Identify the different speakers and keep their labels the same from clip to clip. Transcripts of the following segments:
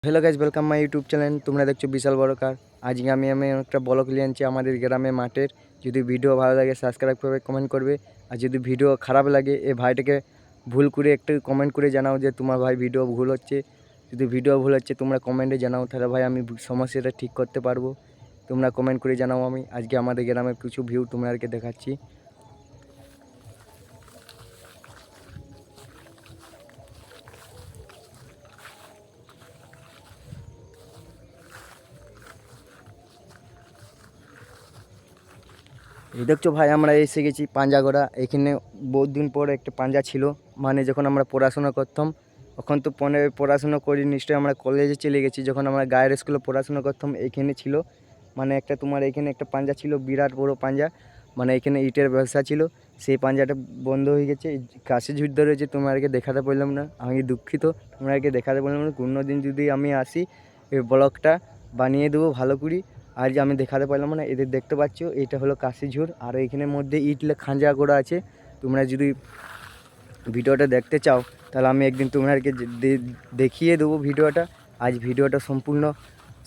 Speaker 1: Hello guys welcome my YouTube channel. तुम्हारा देखो विशाल बड़कार। आज के हमें एक ब्लग लिए आनছি আমাদের গ্রামে মাঠের। যদি ভিডিও ভালো লাগে সাবস্ক্রাইব করবে, কমেন্ট করবে। আর যদি ভিডিও খারাপ লাগে এই ভাইটাকে ভুল করে একটু কমেন্ট করে জানাও যে তোমার ভাই ভিডিও ভুল হচ্ছে। যদি ভিডিও ভুল হচ্ছে তোমরা কমেন্টে জানাও, তাহলে ভাই আমি সমস্যাটা ঠিক করতে পারবো। তোমরা কমেন্ট করে জানাও। আমি আজকে আমাদের গ্রামের কিছু ভিউ তোমাদেরকে দেখাচ্ছি। এই দেখছো ভাই আমরা এসে গেছি পাঞ্জাগড়া। এখানে বহুত দিন পর একটা পাঞ্জা ছিল, মানে যখন আমরা পড়াশোনা করতাম। এখন তো পড়াশোনা করি, নিশ্চয়ই আমরা কলেজে চলে গেছি। যখন আমরা গায়ের স্কুলে পড়াশোনা করতাম এখানে ছিল, মানে একটা তোমার এখানে একটা পাঞ্জা ছিল, বিরাট বড় পাঞ্জা। মানে এখানে ইটের ব্যবসা ছিল, সেই পাঞ্জাটা বন্ধ হয়ে গেছে। কাশি ঝুড় ধরেছে, তোমাদেরকে দেখাতে পারলাম না, আমি দুঃখিত। তোমাদেরকে দেখাতে পারলাম না। কোনো দিন যদি আমি আসি এই ব্লগটা বানিয়ে দেবো ভালো করে। আজ আমি দেখাতে পারলাম না। এদের দেখতে পাচ্ছ এটা হলো কাশিঝুর, আর এইখানের মধ্যে ইটলে খাঁজা করা আছে। তোমরা যদি ভিডিওটা দেখতে চাও তাহলে আমি একদিন তোমাদেরকে দেখিয়ে দেবো ভিডিওটা। আজ ভিডিওটা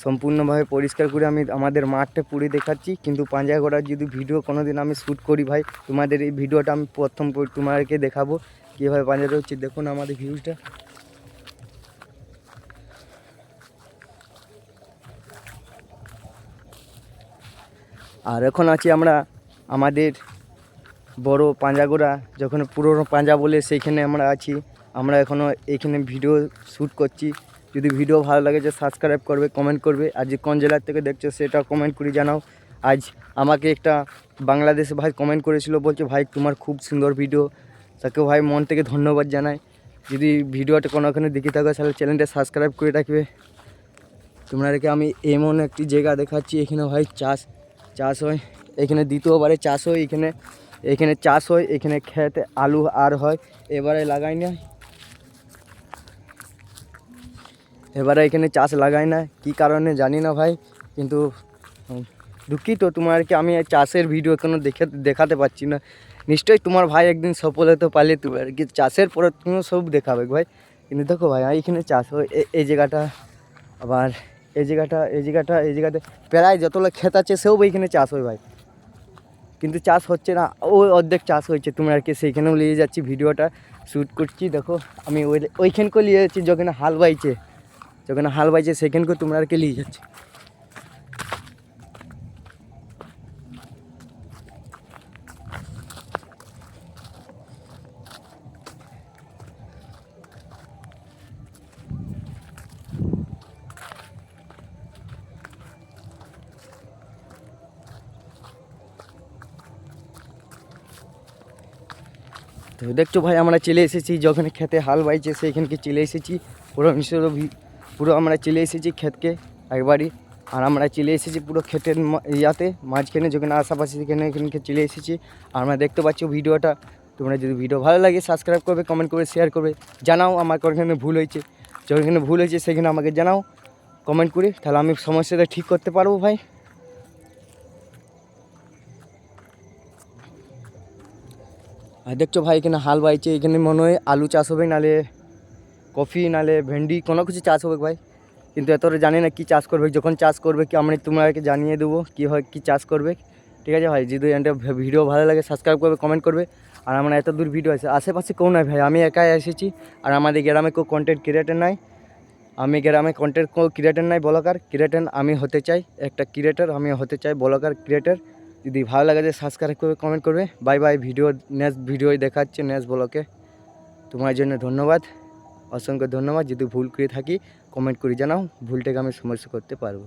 Speaker 1: সম্পূর্ণভাবে পরিষ্কার করে আমি আমাদের মাঠটা পুরো দেখাচ্ছি। কিন্তু পাঞ্জাগড়ার যদি ভিডিও কোনো দিন আমি শ্যুট করি ভাই, তোমাদের এই ভিডিওটা আমি প্রথম তোমাদেরকে দেখাবো কীভাবে পাঞ্জাটা হচ্ছে। দেখুন আমাদের ভিউজটা। আর এখন আছি আমরা আমাদের বড় পাঞ্জাগড়া, যখন পুরনো পাঞ্জা বলে সেইখানে আমরা আছি। আমরা এখনও এইখানে ভিডিও শ্যুট করছি। যদি ভিডিও ভালো লাগে যে সাবস্ক্রাইব করবে, কমেন্ট করবে। আর যে কোন জেলার থেকে দেখছো সেটা কমেন্ট করে জানাও। আজ আমাকে একটা বাংলাদেশে ভাই কমেন্ট করেছিল, বলছে ভাই তোমার খুব সুন্দর ভিডিও। তাকে ভাই মন থেকে ধন্যবাদ জানাই। যদি ভিডিওটা কোনোখানে দেখে থাকো তাহলে চ্যানেলটা সাবস্ক্রাইব করে রাখবে। তোমাদেরকে আমি এমন একটি জায়গা দেখাচ্ছি, এখানে ভাই চাষ হয়। এখানে দ্বিতীয়বারে চাষ হয়। এখানে চাষ হয়, এখানে খেতে আলু আর হয়। এবারে এখানে চাষ লাগাই না, কি কারণে জানি না ভাই, কিন্তু দুঃখিত। তোমাদেরকে আমি চাষের ভিডিও কোনো দেখাতে পারছি না। নিশ্চয়ই তোমার ভাই একদিন সফল হতে পারলে তোমাদেরকে চাষের পরে তুমিও সব দেখাবে ভাই। কিন্তু দেখো ভাই এখানে চাষ হয় এই জায়গাটা, আবার এই জায়গাতে প্রায় যতগুলো ক্ষেত আছে সব এইখানে চাষ হয় ভাই। কিন্তু চাষ হচ্ছে না, ওই অর্ধেক চাষ হয়েছে। তোমাদেরকে সেইখানেও নিয়ে যাচ্ছি, ভিডিওটা শ্যুট করছি। দেখো আমি ওইখানকেও নিয়ে যাচ্ছি, যখন হাল বাইছে সেখানকেও তোমাদেরকে নিয়ে যাচ্ছি। তো দেখছো ভাই আমরা চলে এসেছি, যখন খেতে হাল বাইছে সেইখানকে চলে এসেছি। পুরো আমরা চলে এসেছি ক্ষেতকে একবারই। আর আমরা চলে এসেছি পুরো ক্ষেতের ইয়াতে মাঝখানে, যখন আশাপাশি এখানকে চলে এসেছি। আর আমরা দেখতে পাচ্ছি ভিডিওটা। তোমরা যদি ভিডিও ভালো লাগে সাবস্ক্রাইব করবে, কমেন্ট করবে, শেয়ার করবে। জানাও আমার ওখানে ভুল হয়েছে, যেখানে ভুল হয়েছে সেখানে আমাকে জানাও কমেন্ট করে, তাহলে আমি সমস্যাটা ঠিক করতে পারবো ভাই। আর দেখছো ভাই এখানে হাল বাইছে, এখানে মনে হয় আলু চাষ হবে, নালে কফি, নালে ভেন্ডি, কোনো কিছু চাষ হবে ভাই। কিন্তু এতটা জানি না কী চাষ করবে। যখন চাষ করবে কি আমি তোমাকে জানিয়ে দেবো কী হয়, কী চাষ করবে। ঠিক আছে ভাই, যদি একটা ভিডিও ভালো লাগে সাবস্ক্রাইব করবে, কমেন্ট করবে। আর আমরা এত দূর ভিডিও আছে, আশেপাশে কেউ নাই ভাই, আমি একাই এসেছি। আর আমাদের গ্রামে কেউ কন্টেন্ট ক্রিয়েটার নাই। আমি গ্রামে কন্টেন্ট ক্রিয়েটার নাই, ব্লগার ক্রিয়েটার আমি হতে চাই। একটা ক্রিয়েটার আমি হতে চাই, ব্লগার ক্রিয়েটার। যদি ভালো লাগে যে সাবস্ক্রাইব করবে, কমেন্ট করবে। Bye bye. নেক্সট ভিডিও দেখাচ্ছে নেক্সট ব্লগে। তোমার জন্য ধন্যবাদ, অসংখ্য ধন্যবাদ। যদি ভুল করে থাকি কমেন্ট করে জানাও, ভুলটাকে আমি সমস্যা করতে পারবো।